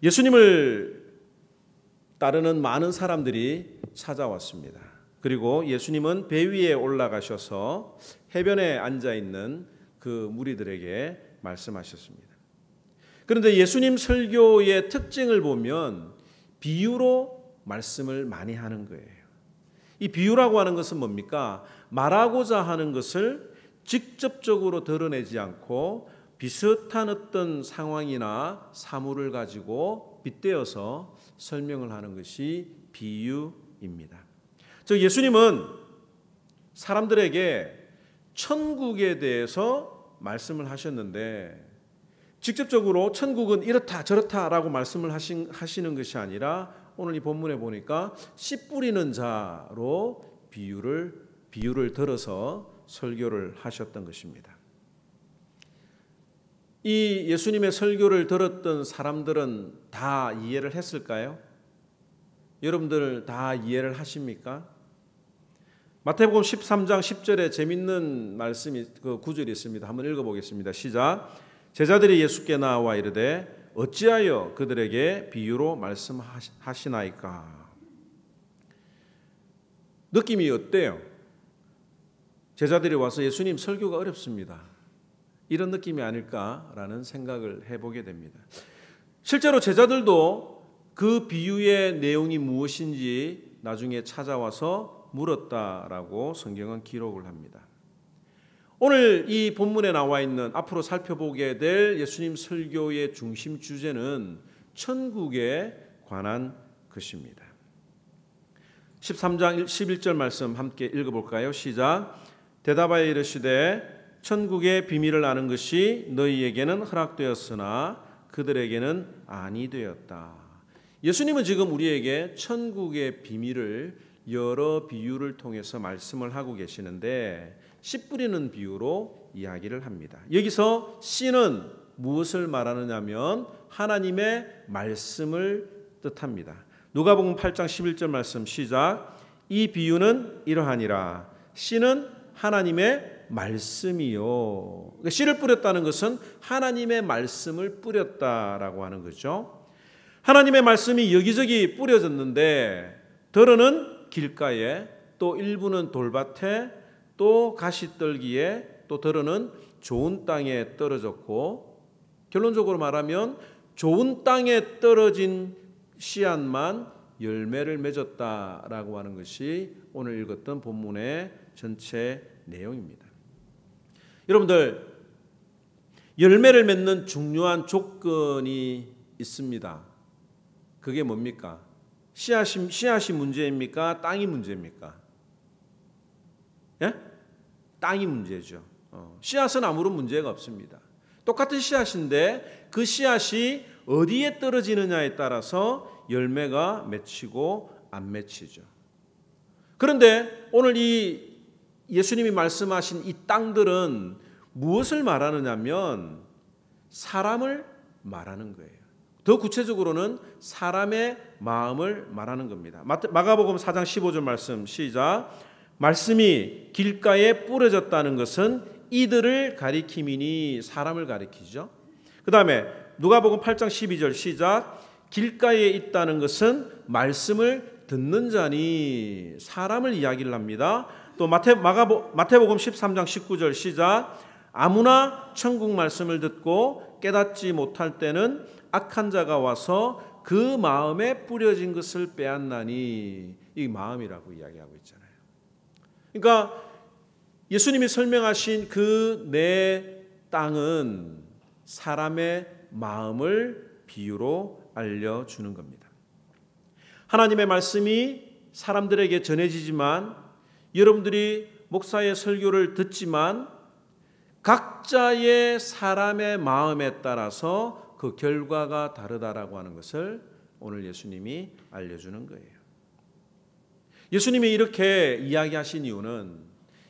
예수님을 따르는 많은 사람들이 찾아왔습니다. 그리고 예수님은 배 위에 올라가셔서 해변에 앉아 있는 그 무리들에게 말씀하셨습니다. 그런데 예수님 설교의 특징을 보면 비유로 말씀을 많이 하는 거예요. 이 비유라고 하는 것은 뭡니까? 말하고자 하는 것을 직접적으로 드러내지 않고 비슷한 어떤 상황이나 사물을 가지고 빗대어서 설명을 하는 것이 비유입니다. 즉 예수님은 사람들에게 천국에 대해서 말씀을 하셨는데 직접적으로 천국은 이렇다 저렇다라고 말씀을 하시는 것이 아니라 오늘 이 본문에 보니까 씨 뿌리는 자로 비유를 들어서 설교를 하셨던 것입니다. 이 예수님의 설교를 들었던 사람들은 다 이해를 했을까요? 여러분들 다 이해를 하십니까? 마태복음 13장 10절에 재밌는 말씀이 그 구절이 있습니다. 한번 읽어보겠습니다. 시작. 제자들이 예수께 나와 이르되 어찌하여 그들에게 비유로 말씀하시나이까? 느낌이 어때요? 제자들이 와서 예수님 설교가 어렵습니다. 이런 느낌이 아닐까라는 생각을 해보게 됩니다. 실제로 제자들도 그 비유의 내용이 무엇인지 나중에 찾아와서 물었다라고 성경은 기록을 합니다. 오늘 이 본문에 나와 있는 앞으로 살펴보게 될 예수님 설교의 중심 주제는 천국에 관한 것입니다. 13장 11절 말씀 함께 읽어볼까요? 시작. 대답하여 이르시되 천국의 비밀을 아는 것이 너희에게는 허락되었으나 그들에게는 아니 되었다. 예수님은 지금 우리에게 천국의 비밀을 여러 비유를 통해서 말씀을 하고 계시는데 씨 뿌리는 비유로 이야기를 합니다. 여기서 씨는 무엇을 말하느냐면 하나님의 말씀을 뜻합니다. 누가복음 8장 11절 말씀 시작. 이 비유는 이러하니라. 씨는 하나님의 말씀이요. 씨를 뿌렸다는 것은 하나님의 말씀을 뿌렸다라고 하는 거죠. 하나님의 말씀이 여기저기 뿌려졌는데 덜어는 길가에, 또 일부는 돌밭에, 또 가시떨기에, 또 덜어는 좋은 땅에 떨어졌고, 결론적으로 말하면 좋은 땅에 떨어진 씨앗만 열매를 맺었다라고 하는 것이 오늘 읽었던 본문의 전체 내용입니다. 여러분들, 열매를 맺는 중요한 조건이 있습니다. 그게 뭡니까? 씨앗이 문제입니까? 땅이 문제입니까? 예? 땅이 문제죠. 씨앗은 아무런 문제가 없습니다. 똑같은 씨앗인데 그 씨앗이 어디에 떨어지느냐에 따라서 열매가 맺히고 안 맺히죠. 그런데 오늘 이 예수님이 말씀하신 이 땅들은 무엇을 말하느냐면 사람을 말하는 거예요. 더 구체적으로는 사람의 마음을 말하는 겁니다. 마가복음 4장 15절 말씀 시작. 말씀이 길가에 뿌려졌다는 것은 이들을 가리킴이니 사람을 가리키죠. 그 다음에 누가복음 8장 12절 시작. 길가에 있다는 것은 말씀을 듣는 자니 사람을 이야기를 합니다. 또 마태복음 13장 19절 시작. 아무나 천국 말씀을 듣고 깨닫지 못할 때는 악한 자가 와서 그 마음에 뿌려진 것을 빼앗나니, 이 마음이라고 이야기하고 있잖아요. 그러니까 예수님이 설명하신 그 내 땅은 사람의 마음을 비유로 알려주는 겁니다. 하나님의 말씀이 사람들에게 전해지지만 여러분들이 목사의 설교를 듣지만 각자의 사람의 마음에 따라서 그 결과가 다르다라고 하는 것을 오늘 예수님이 알려주는 거예요. 예수님이 이렇게 이야기하신 이유는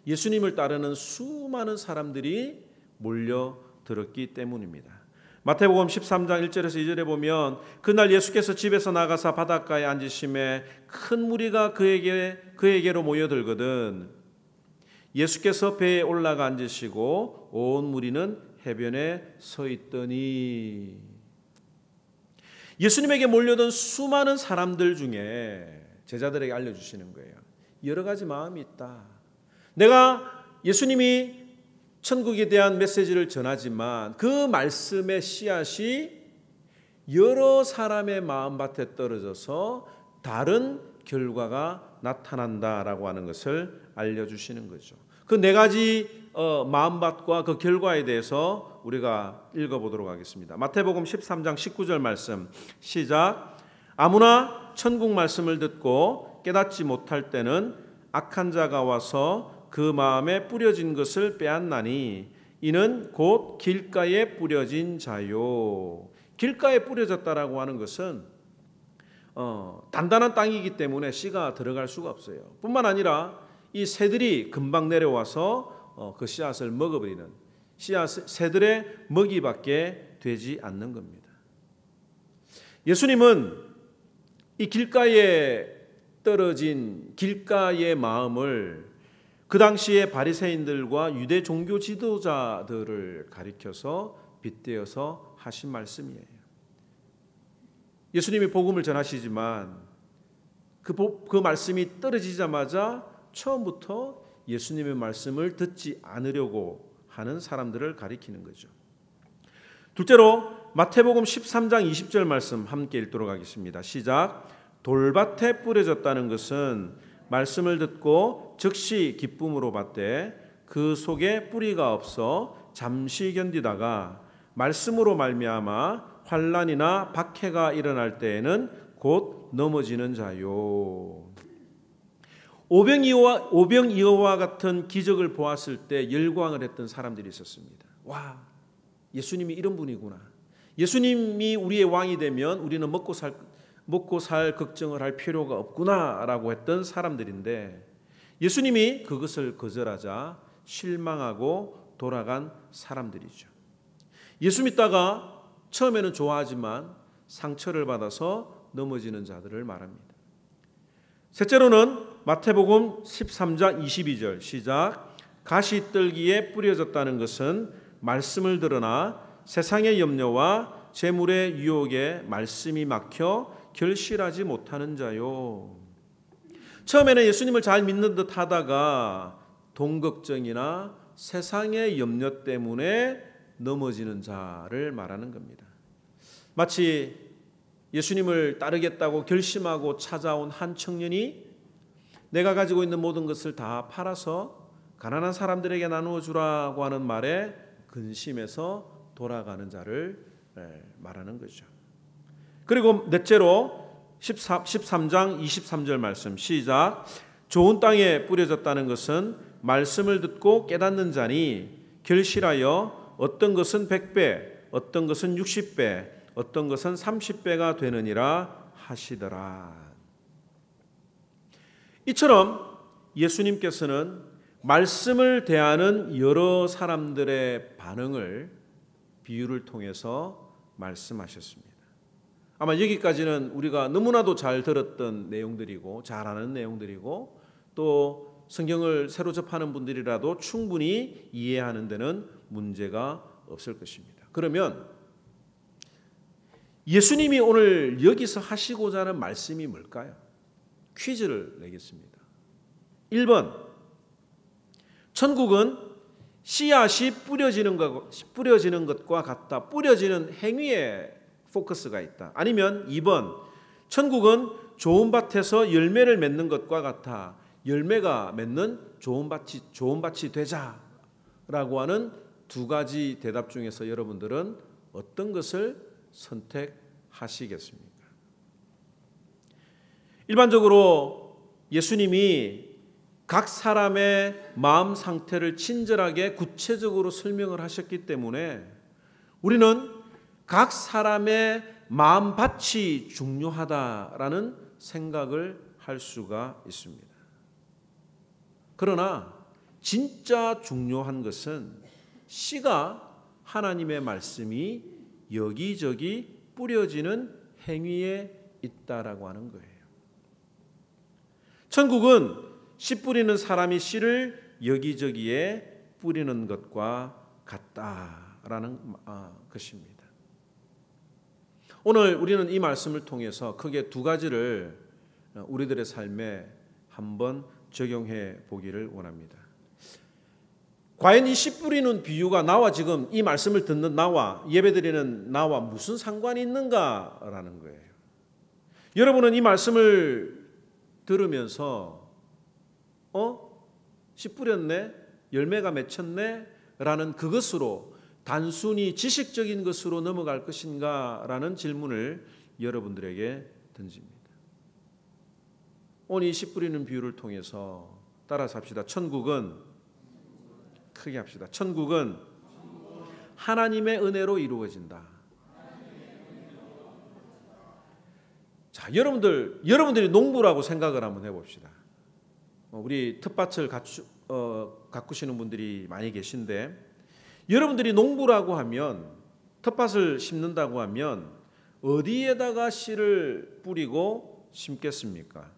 예수님을 따르는 수많은 사람들이 몰려들었기 때문입니다. 마태복음 13장 1절에서 2절에 보면 그날 예수께서 집에서 나가사 바닷가에 앉으심에 큰 무리가 그에게로 모여들거든 예수께서 배에 올라가 앉으시고 온 무리는 해변에 서 있더니, 예수님에게 몰려든 수많은 사람들 중에 제자들에게 알려주시는 거예요. 여러 가지 마음이 있다. 내가 예수님이 천국에 대한 메시지를 전하지만 그 말씀의 씨앗이 여러 사람의 마음밭에 떨어져서 다른 결과가 나타난다라고 하는 것을 알려주시는 거죠. 그 네 가지 마음밭과 그 결과에 대해서 우리가 읽어보도록 하겠습니다. 마태복음 13장 19절 말씀 시작. 아무나 천국 말씀을 듣고 깨닫지 못할 때는 악한 자가 와서 그 마음에 뿌려진 것을 빼앗나니 이는 곧 길가에 뿌려진 자요. 길가에 뿌려졌다라고 하는 것은 단단한 땅이기 때문에 씨가 들어갈 수가 없어요. 뿐만 아니라 이 새들이 금방 내려와서 그 씨앗을 먹어버리는 새들의 먹이밖에 되지 않는 겁니다. 예수님은 이 길가에 떨어진 길가의 마음을 그 당시에 바리새인들과 유대 종교 지도자들을 가리켜서 빗대어서 하신 말씀이에요. 예수님이 복음을 전하시지만 그 말씀이 떨어지자마자 처음부터 예수님의 말씀을 듣지 않으려고 하는 사람들을 가리키는 거죠. 둘째로 마태복음 13장 20절 말씀 함께 읽도록 하겠습니다. 시작. 돌밭에 뿌려졌다는 것은 말씀을 듣고 즉시 기쁨으로 받되 그 속에 뿌리가 없어 잠시 견디다가 말씀으로 말미암아 환난이나 박해가 일어날 때에는 곧 넘어지는 자요. 오병이어와 같은 기적을 보았을 때 열광을 했던 사람들이 있었습니다. 와, 예수님이 이런 분이구나. 예수님이 우리의 왕이 되면 우리는 먹고 살 걱정을 할 필요가 없구나라고 했던 사람들인데 예수님이 그것을 거절하자 실망하고 돌아간 사람들이죠. 예수 믿다가 처음에는 좋아하지만 상처를 받아서 넘어지는 자들을 말합니다. 셋째로는 마태복음 13장 22절 시작. 가시떨기에 뿌려졌다는 것은 말씀을 들으나 세상의 염려와 재물의 유혹에 말씀이 막혀 결실하지 못하는 자요. 처음에는 예수님을 잘 믿는 듯 하다가 돈 걱정이나 세상의 염려 때문에 넘어지는 자를 말하는 겁니다. 마치 예수님을 따르겠다고 결심하고 찾아온 한 청년이 내가 가지고 있는 모든 것을 다 팔아서 가난한 사람들에게 나누어 주라고 하는 말에 근심해서 돌아가는 자를 말하는 거죠. 그리고 넷째로 13장 23절 말씀 시작. 좋은 땅에 뿌려졌다는 것은 말씀을 듣고 깨닫는 자니 결실하여 어떤 것은 100배, 어떤 것은 60배, 어떤 것은 30배가 되느니라 하시더라. 이처럼 예수님께서는 말씀을 대하는 여러 사람들의 반응을 비유를 통해서 말씀하셨습니다. 아마 여기까지는 우리가 너무나도 잘 들었던 내용들이고 잘 아는 내용들이고 또 성경을 새로 접하는 분들이라도 충분히 이해하는 데는 문제가 없을 것입니다. 그러면 예수님이 오늘 여기서 하시고자 하는 말씀이 뭘까요? 퀴즈를 내겠습니다. 1번, 천국은 씨앗이 뿌려지는 것과 같다. 뿌려지는 행위에 포커스가 있다. 아니면 2번, 천국은 좋은 밭에서 열매를 맺는 것과 같아. 열매가 맺는 좋은 밭이 되자라고 하는 두 가지 대답 중에서 여러분들은 어떤 것을 선택하시겠습니까? 일반적으로 예수님이 각 사람의 마음 상태를 친절하게 구체적으로 설명을 하셨기 때문에 우리는 각 사람의 마음밭이 중요하다라는 생각을 할 수가 있습니다. 그러나 진짜 중요한 것은 씨가 하나님의 말씀이 여기저기 뿌려지는 행위에 있다라고 하는 거예요. 천국은 씨 뿌리는 사람이 씨를 여기저기에 뿌리는 것과 같다라는 것입니다. 오늘 우리는 이 말씀을 통해서 크게 두 가지를 우리들의 삶에 한번 적용해 보기를 원합니다. 과연 이 씨 뿌리는 비유가 나와 지금 이 말씀을 듣는 나와 예배드리는 나와 무슨 상관이 있는가라는 거예요. 여러분은 이 말씀을 들으면서 씨 뿌렸네? 열매가 맺혔네? 라는 그것으로 단순히 지식적인 것으로 넘어갈 것인가? 라는 질문을 여러분들에게 던집니다. 오늘 이 씨 뿌리는 비유를 통해서 따라서 합시다. 천국은, 크게 합시다. 천국은 하나님의 은혜로 이루어진다. 자, 여러분들이 농부라고 생각을 한번 해봅시다. 우리 텃밭을 가꾸시는 분들이 많이 계신데, 여러분들이 농부라고 하면, 텃밭을 심는다고 하면 어디에다가 씨를 뿌리고 심겠습니까?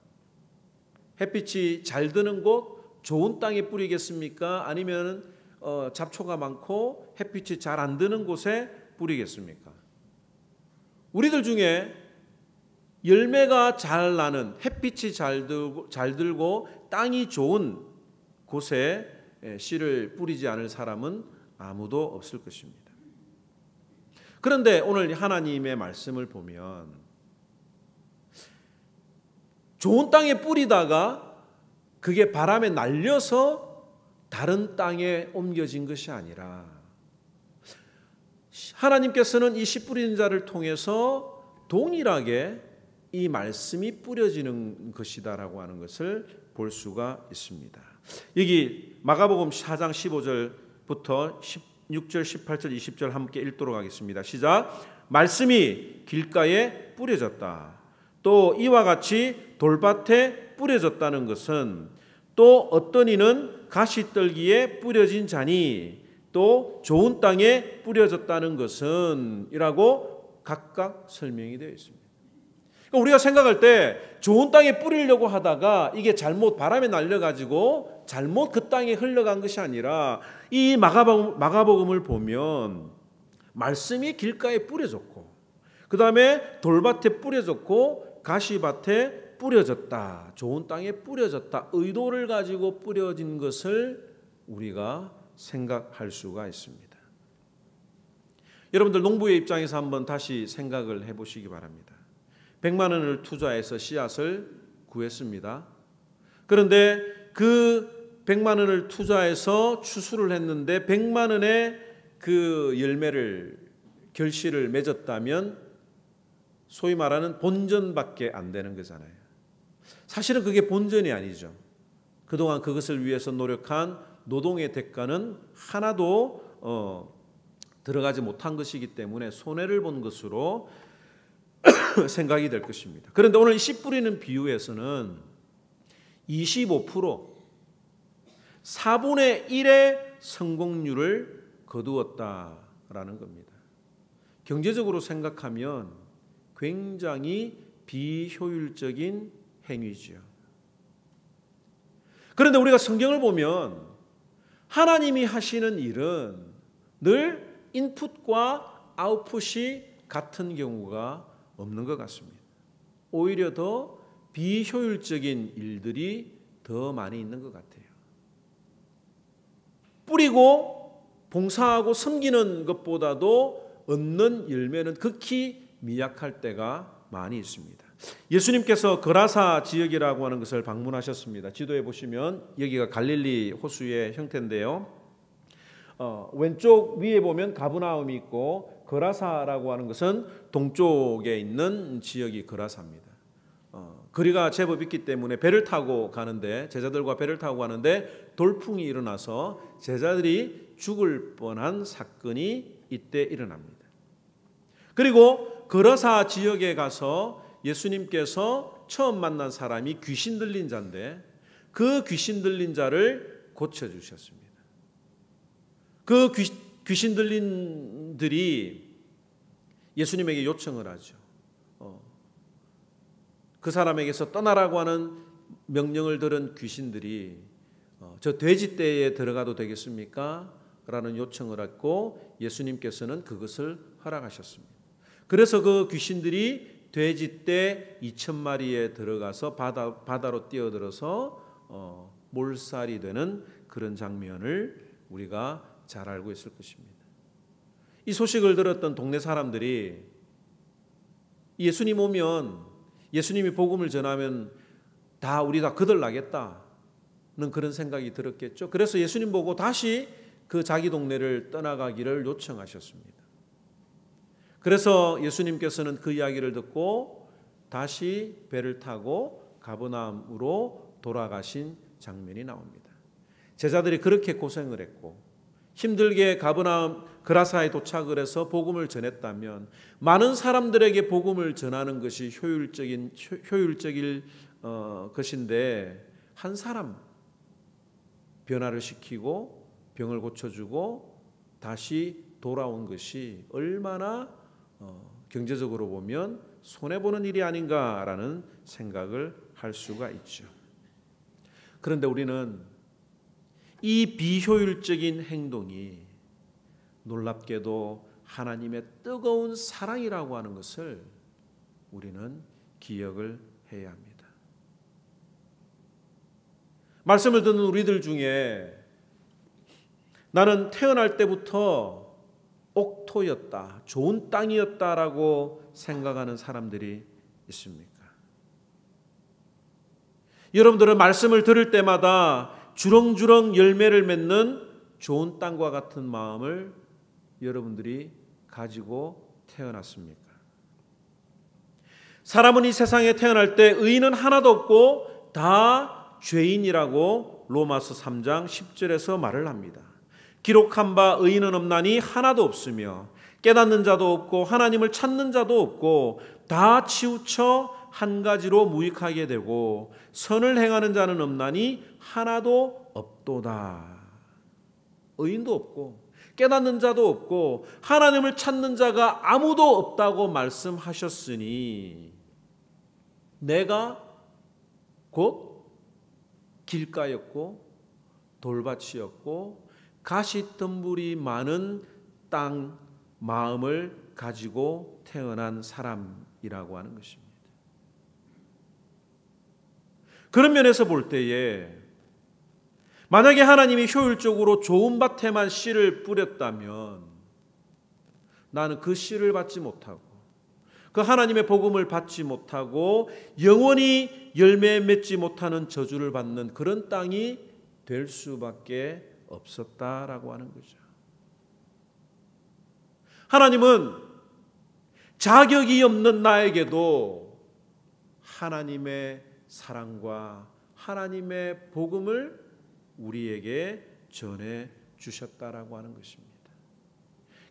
햇빛이 잘 드는 곳, 좋은 땅에 뿌리겠습니까? 아니면 잡초가 많고 햇빛이 잘 안 드는 곳에 뿌리겠습니까? 우리들 중에 열매가 잘 나는, 햇빛이 잘 들고 땅이 좋은 곳에 씨를 뿌리지 않을 사람은 아무도 없을 것입니다. 그런데 오늘 하나님의 말씀을 보면 좋은 땅에 뿌리다가 그게 바람에 날려서 다른 땅에 옮겨진 것이 아니라 하나님께서는 이 씨 뿌리는 자를 통해서 동일하게 이 말씀이 뿌려지는 것이다라고 하는 것을 볼 수가 있습니다. 여기 마가복음 4장 15절부터 16절, 18절, 20절 함께 읽도록 하겠습니다. 시작. 말씀이 길가에 뿌려졌다. 또 이와 같이 돌밭에 뿌려졌다는 것은 또 어떤 이는 가시떨기에 뿌려진 자니 또 좋은 땅에 뿌려졌다는 것은 이라고 각각 설명이 되어 있습니다. 우리가 생각할 때 좋은 땅에 뿌리려고 하다가 이게 잘못 바람에 날려가지고 잘못 그 땅에 흘러간 것이 아니라 이 마가복음을 보면 말씀이 길가에 뿌려졌고 그 다음에 돌밭에 뿌려졌고 가시밭에 뿌려졌다. 좋은 땅에 뿌려졌다. 의도를 가지고 뿌려진 것을 우리가 생각할 수가 있습니다. 여러분들 농부의 입장에서 한번 다시 생각을 해보시기 바랍니다. 100만 원을 투자해서 씨앗을 구했습니다. 그런데 그 100만 원을 투자해서 추수를 했는데 100만 원의 그 열매를 결실을 맺었다면 소위 말하는 본전밖에 안 되는 거잖아요. 사실은 그게 본전이 아니죠. 그동안 그것을 위해서 노력한 노동의 대가는 하나도 들어가지 못한 것이기 때문에 손해를 본 것으로 생각이 될 것입니다. 그런데 오늘 씨 뿌리는 비유에서는 25% 4분의 1의 성공률을 거두었다라는 겁니다. 경제적으로 생각하면 굉장히 비효율적인 행위죠. 그런데 우리가 성경을 보면 하나님이 하시는 일은 늘 인풋과 아웃풋이 같은 경우가 없는 것 같습니다. 오히려 더 비효율적인 일들이 더 많이 있는 것 같아요. 뿌리고 봉사하고 섬기는 것보다도 얻는 열매는 극히 미약할 때가 많이 있습니다. 예수님께서 거라사 지역이라고 하는 것을 방문하셨습니다. 지도에 보시면 여기가 갈릴리 호수의 형태인데요. 왼쪽 위에 보면 가브나움이 있고 거라사라고 하는 것은 동쪽에 있는 지역이 거라사입니다. 거리가 제법 있기 때문에 배를 타고 가는데 제자들과 배를 타고 가는데 돌풍이 일어나서 제자들이 죽을 뻔한 사건이 이때 일어납니다. 그리고 거라사 지역에 가서 예수님께서 처음 만난 사람이 귀신 들린 자인데 그 귀신 들린 자를 고쳐주셨습니다. 그 귀신 들린들이 예수님에게 요청을 하죠. 그 사람에게서 떠나라고 하는 명령을 들은 귀신들이 저 돼지떼에 들어가도 되겠습니까? 라는 요청을 했고 예수님께서는 그것을 허락하셨습니다. 그래서 그 귀신들이 돼지떼 2,000마리에 들어가서 바다로 뛰어들어서 몰살이 되는 그런 장면을 우리가 잘 알고 있을 것입니다. 이 소식을 들었던 동네 사람들이 예수님 오면, 예수님이 복음을 전하면 우리 다 거들나겠다는 그런 생각이 들었겠죠. 그래서 예수님 보고 다시 그 자기 동네를 떠나가기를 요청하셨습니다. 그래서 예수님께서는 그 이야기를 듣고 다시 배를 타고 가버나움으로 돌아가신 장면이 나옵니다. 제자들이 그렇게 고생을 했고 힘들게 가버나움 그라사에 도착을 해서 복음을 전했다면 많은 사람들에게 복음을 전하는 것이 효율적일 것인데 한 사람 변화를 시키고 병을 고쳐주고 다시 돌아온 것이 얼마나 경제적으로 보면 손해보는 일이 아닌가라는 생각을 할 수가 있죠. 그런데 우리는 이 비효율적인 행동이 놀랍게도 하나님의 뜨거운 사랑이라고 하는 것을 우리는 기억을 해야 합니다. 말씀을 듣는 우리들 중에 나는 태어날 때부터 옥토였다, 좋은 땅이었다라고 생각하는 사람들이 있습니까? 여러분들은 말씀을 들을 때마다 주렁주렁 열매를 맺는 좋은 땅과 같은 마음을 여러분들이 가지고 태어났습니까? 사람은 이 세상에 태어날 때 의인은 하나도 없고 다 죄인이라고 로마서 3장 10절에서 말을 합니다. 기록한 바 의인은 없나니 하나도 없으며 깨닫는 자도 없고 하나님을 찾는 자도 없고 다 치우쳐 한 가지로 무익하게 되고 선을 행하는 자는 없나니 하나도 없도다. 의인도 없고 깨닫는 자도 없고 하나님을 찾는 자가 아무도 없다고 말씀하셨으니 내가 곧 길가였고 돌밭이었고 가시덤불이 많은 땅 마음을 가지고 태어난 사람이라고 하는 것입니다. 그런 면에서 볼 때에 만약에 하나님이 효율적으로 좋은 밭에만 씨를 뿌렸다면 나는 그 씨를 받지 못하고 그 하나님의 복음을 받지 못하고 영원히 열매 맺지 못하는 저주를 받는 그런 땅이 될 수밖에 없었다라고 하는 거죠. 하나님은 자격이 없는 나에게도 하나님의 사랑과 하나님의 복음을 우리에게 전해 주셨다라고 하는 것입니다.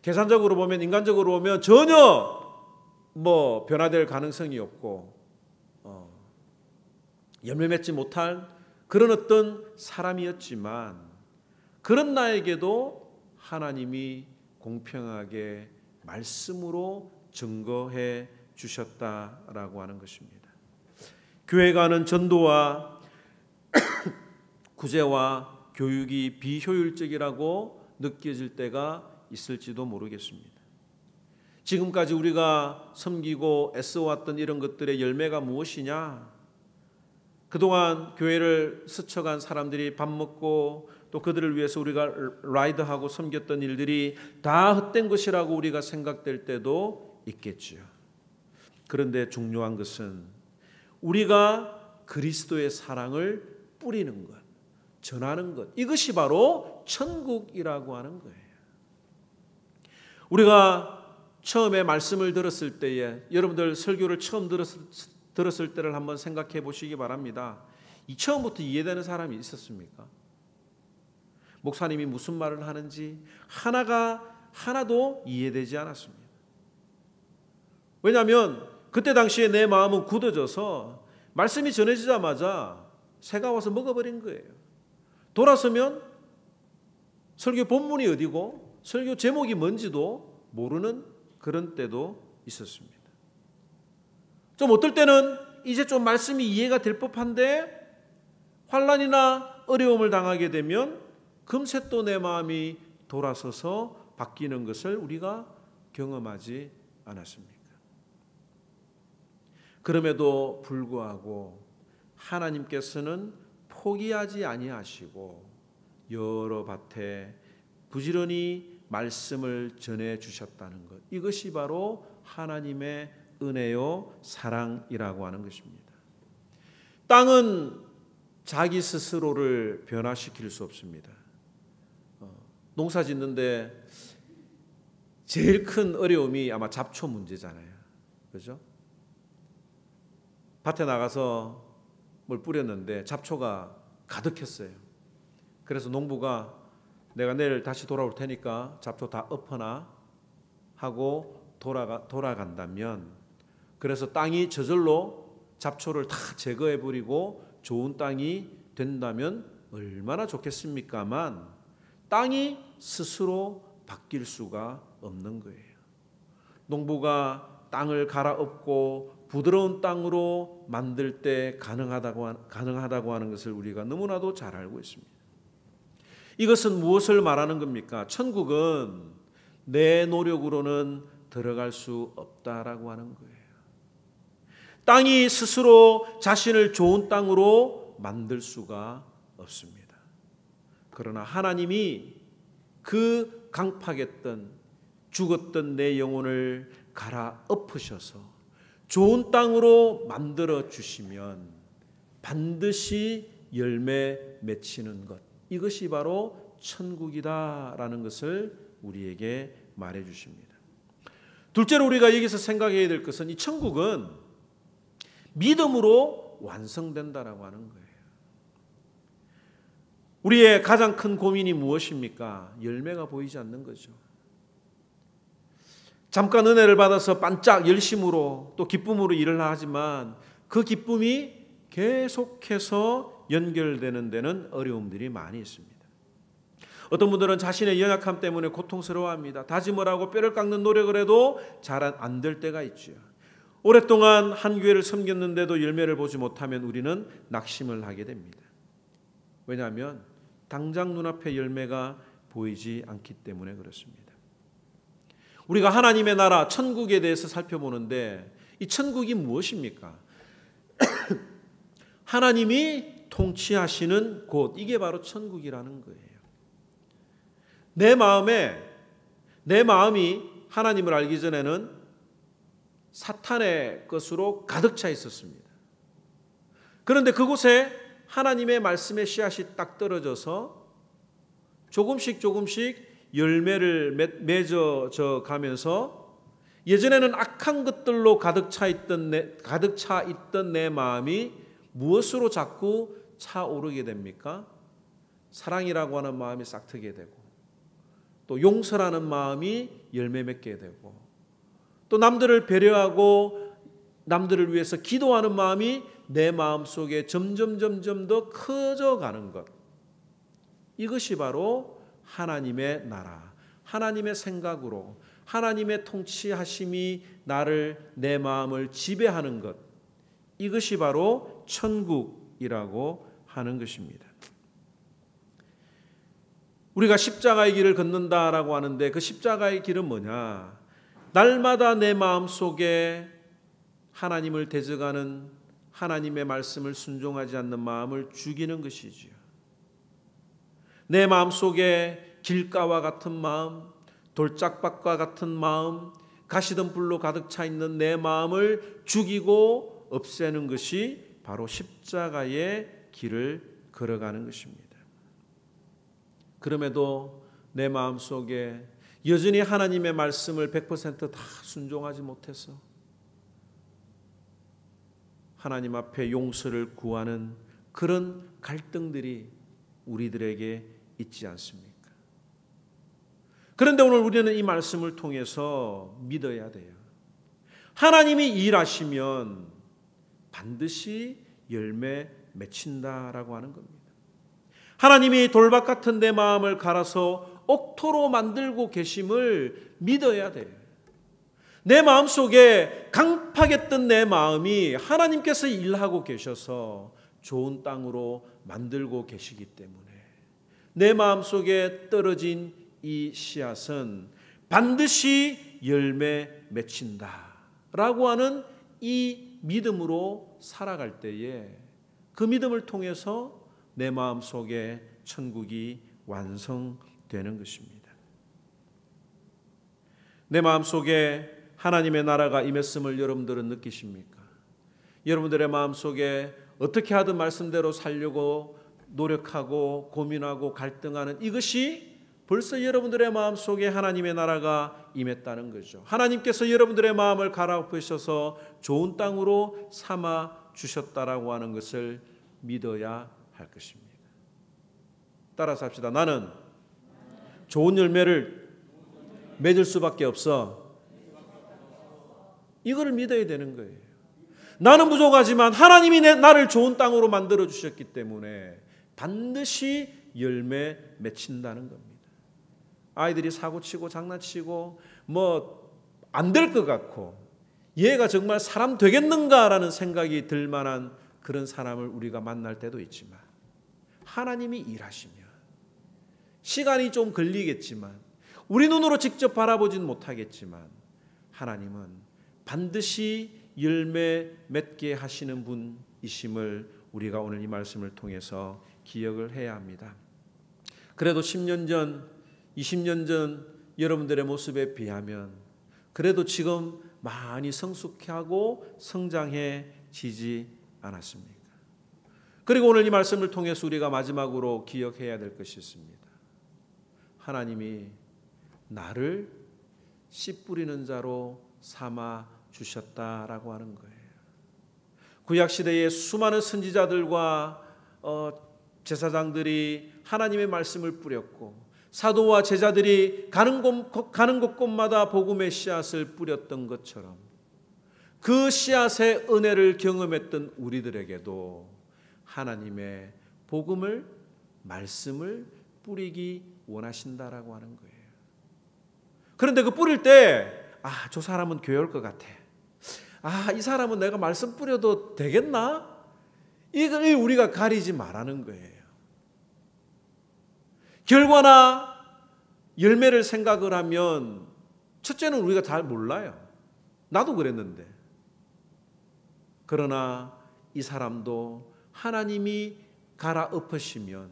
계산적으로 보면, 인간적으로 보면 전혀 변화될 가능성이 없고 열매 맺지 못할 그런 어떤 사람이었지만 그런 나에게도 하나님이 공평하게 말씀으로 증거해 주셨다라고 하는 것입니다. 교회가 하는 전도와 구제와 교육이 비효율적이라고 느껴질 때가 있을지도 모르겠습니다. 지금까지 우리가 섬기고 애써왔던 이런 것들의 열매가 무엇이냐? 그동안 교회를 스쳐간 사람들이 밥 먹고 또 그들을 위해서 우리가 라이드하고 섬겼던 일들이 다 헛된 것이라고 우리가 생각될 때도 있겠지요. 그런데 중요한 것은 우리가 그리스도의 사랑을 뿌리는 것, 전하는 것, 이것이 바로 천국이라고 하는 거예요. 우리가 처음에 말씀을 들었을 때에, 여러분들 설교를 처음 들었을 때를 한번 생각해 보시기 바랍니다. 이 처음부터 이해되는 사람이 있었습니까? 목사님이 무슨 말을 하는지 하나도 이해되지 않았습니다. 왜냐하면 그때 당시에 내 마음은 굳어져서 말씀이 전해지자마자 새가 와서 먹어버린 거예요. 돌아서면 설교 본문이 어디고 설교 제목이 뭔지도 모르는 그런 때도 있었습니다. 좀 어떨 때는 이제 좀 말씀이 이해가 될 법한데 환난이나 어려움을 당하게 되면 금세 또 내 마음이 돌아서서 바뀌는 것을 우리가 경험하지 않았습니까? 그럼에도 불구하고 하나님께서는 포기하지 아니하시고 여러 밭에 부지런히 말씀을 전해 주셨다는 것, 이것이 바로 하나님의 은혜요 사랑이라고 하는 것입니다. 땅은 자기 스스로를 변화시킬 수 없습니다. 농사 짓는데 제일 큰 어려움이 아마 잡초 문제잖아요. 그렇죠? 밭에 나가서 뭘 뿌렸는데 잡초가 가득했어요. 그래서 농부가 내가 내일 다시 돌아올 테니까 잡초 다 엎어놔 하고 돌아간다면, 그래서 땅이 저절로 잡초를 다 제거해 버리고 좋은 땅이 된다면 얼마나 좋겠습니까만 땅이 스스로 바뀔 수가 없는 거예요. 농부가 땅을 갈아엎고 부드러운 땅으로 만들 때 가능하다고 하는 것을 우리가 너무나도 잘 알고 있습니다. 이것은 무엇을 말하는 겁니까? 천국은 내 노력으로는 들어갈 수 없다라고 하는 거예요. 땅이 스스로 자신을 좋은 땅으로 만들 수가 없습니다. 그러나 하나님이 그 강팍했던 죽었던 내 영혼을 갈아엎으셔서 좋은 땅으로 만들어 주시면 반드시 열매 맺히는 것, 이것이 바로 천국이다라는 것을 우리에게 말해 주십니다. 둘째로 우리가 여기서 생각해야 될 것은 이 천국은 믿음으로 완성된다라고 하는 거예요. 우리의 가장 큰 고민이 무엇입니까? 열매가 보이지 않는 거죠. 잠깐 은혜를 받아서 반짝 열심으로 또 기쁨으로 일을 하지만 그 기쁨이 계속해서 연결되는 데는 어려움들이 많이 있습니다. 어떤 분들은 자신의 연약함 때문에 고통스러워합니다. 다짐을 하고 뼈를 깎는 노력을 해도 잘 안 될 때가 있죠. 오랫동안 한 교회를 섬겼는데도 열매를 보지 못하면 우리는 낙심을 하게 됩니다. 왜냐하면 당장 눈앞에 열매가 보이지 않기 때문에 그렇습니다. 우리가 하나님의 나라 천국에 대해서 살펴보는데 이 천국이 무엇입니까? 하나님이 통치하시는 곳, 이게 바로 천국이라는 거예요. 내 마음이 하나님을 알기 전에는 사탄의 것으로 가득 차 있었습니다. 그런데 그곳에 하나님의 말씀의 씨앗이 딱 떨어져서 조금씩 열매를 맺어져 가면서 예전에는 악한 것들로 가득 차 있던 내 마음이 무엇으로 자꾸 차오르게 됩니까? 사랑이라고 하는 마음이 싹트게 되고, 또 용서라는 마음이 열매 맺게 되고, 또 남들을 배려하고 남들을 위해서 기도하는 마음이 내 마음 속에 점점 더 커져가는 것, 이것이 바로 하나님의 나라, 하나님의 생각으로 하나님의 통치하심이 내 마음을 지배하는 것, 이것이 바로 천국이라고 하는 것입니다. 우리가 십자가의 길을 걷는다라고 하는데 그 십자가의 길은 뭐냐? 날마다 내 마음 속에 하나님을 대적하는 하나님의 말씀을 순종하지 않는 마음을 죽이는 것이지요. 내 마음 속에 길가와 같은 마음, 돌짝밭과 같은 마음, 가시덤불로 가득 차 있는 내 마음을 죽이고 없애는 것이 바로 십자가의 길을 걸어가는 것입니다. 그럼에도 내 마음 속에 여전히 하나님의 말씀을 100% 다 순종하지 못해서 하나님 앞에 용서를 구하는 그런 갈등들이 우리들에게 있지 않습니까? 그런데 오늘 우리는 이 말씀을 통해서 믿어야 돼요. 하나님이 일하시면 반드시 열매 맺힌다라고 하는 겁니다. 하나님이 돌밭 같은 내 마음을 갈아서 옥토로 만들고 계심을 믿어야 돼요. 내 마음속에 강팍했던 내 마음이 하나님께서 일하고 계셔서 좋은 땅으로 만들고 계시기 때문에 내 마음속에 떨어진 이 씨앗은 반드시 열매 맺힌다라고 하는 이 믿음으로 살아갈 때에 그 믿음을 통해서 내 마음 속에 천국이 완성되는 것입니다. 내 마음 속에 하나님의 나라가 임했음을 여러분들은 느끼십니까? 여러분들의 마음 속에 어떻게 하든 말씀대로 살려고 노력하고 고민하고 갈등하는 이것이 벌써 여러분들의 마음 속에 하나님의 나라가 임했다는 거죠. 하나님께서 여러분들의 마음을 갈아엎으셔서 좋은 땅으로 삼아 주셨다라고 하는 것을 믿어야 할 것입니다. 따라서 합시다. 나는 좋은 열매를 맺을 수밖에 없어. 이거를 믿어야 되는 거예요. 나는 부족하지만 하나님이 나를 좋은 땅으로 만들어 주셨기 때문에 반드시 열매 맺힌다는 겁니다. 아이들이 사고치고 장난치고 안 될 것 같고 얘가 정말 사람 되겠는가라는 생각이 들 만한 그런 사람을 우리가 만날 때도 있지만 하나님이 일하시면 시간이 좀 걸리겠지만 우리 눈으로 직접 바라보진 못하겠지만 하나님은 반드시 열매 맺게 하시는 분이심을 우리가 오늘 이 말씀을 통해서 기억을 해야 합니다. 그래도 10년 전, 20년 전 여러분들의 모습에 비하면 그래도 지금 많이 성숙하고 성장해지지 않았습니까? 그리고 오늘 이 말씀을 통해서 우리가 마지막으로 기억해야 될 것이 있습니다. 하나님이 나를 씨 뿌리는 자로 삼아 주셨다라고 하는 거예요. 구약시대의 수많은 선지자들과 제사장들이 하나님의 말씀을 뿌렸고 사도와 제자들이 가는 곳곳마다 복음의 씨앗을 뿌렸던 것처럼 그 씨앗의 은혜를 경험했던 우리들에게도 하나님의 복음을 말씀을 뿌리기 원하신다라고 하는 거예요. 그런데 그 뿌릴 때 저 사람은 교회 올 것 같아. 이 사람은 내가 말씀 뿌려도 되겠나? 이걸 우리가 가리지 말라는 거예요. 결과나 열매를 생각을 하면 첫째는 우리가 잘 몰라요. 나도 그랬는데. 그러나 이 사람도 하나님이 갈아엎으시면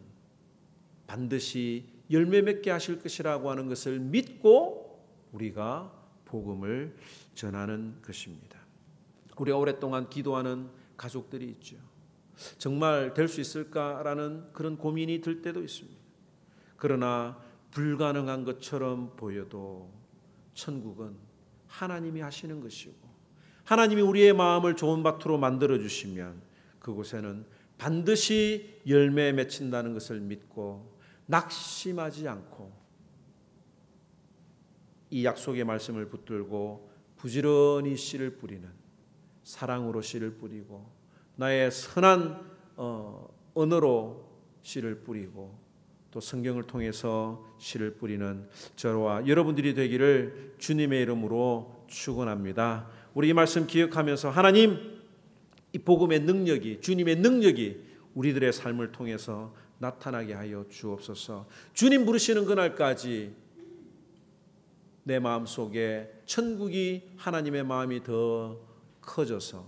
반드시 열매 맺게 하실 것이라고 하는 것을 믿고 우리가 복음을 전하는 것입니다. 우리가 오랫동안 기도하는 가족들이 있죠. 정말 될 수 있을까라는 그런 고민이 들 때도 있습니다. 그러나 불가능한 것처럼 보여도 천국은 하나님이 하시는 것이고 하나님이 우리의 마음을 좋은 밭으로 만들어 주시면 그곳에는 반드시 열매 맺힌다는 것을 믿고 낙심하지 않고 이 약속의 말씀을 붙들고 부지런히 씨를 뿌리는 사랑으로 씨를 뿌리고 나의 선한 언어로 씨를 뿌리고 또 성경을 통해서 씨를 뿌리는 저와 여러분들이 되기를 주님의 이름으로 축원합니다. 우리 이 말씀 기억하면서 하나님 이 복음의 능력이 주님의 능력이 우리들의 삶을 통해서 나타나게 하여 주옵소서. 주님 부르시는 그날까지 내 마음속에 천국이 하나님의 마음이 더 커져서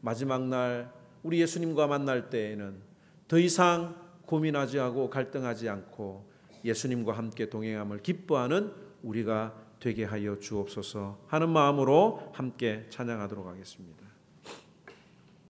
마지막 날 우리 예수님과 만날 때에는 더 이상 고민하지 않고 갈등하지 않고 예수님과 함께 동행함을 기뻐하는 우리가 되게 하여 주옵소서 하는 마음으로 함께 찬양하도록 하겠습니다.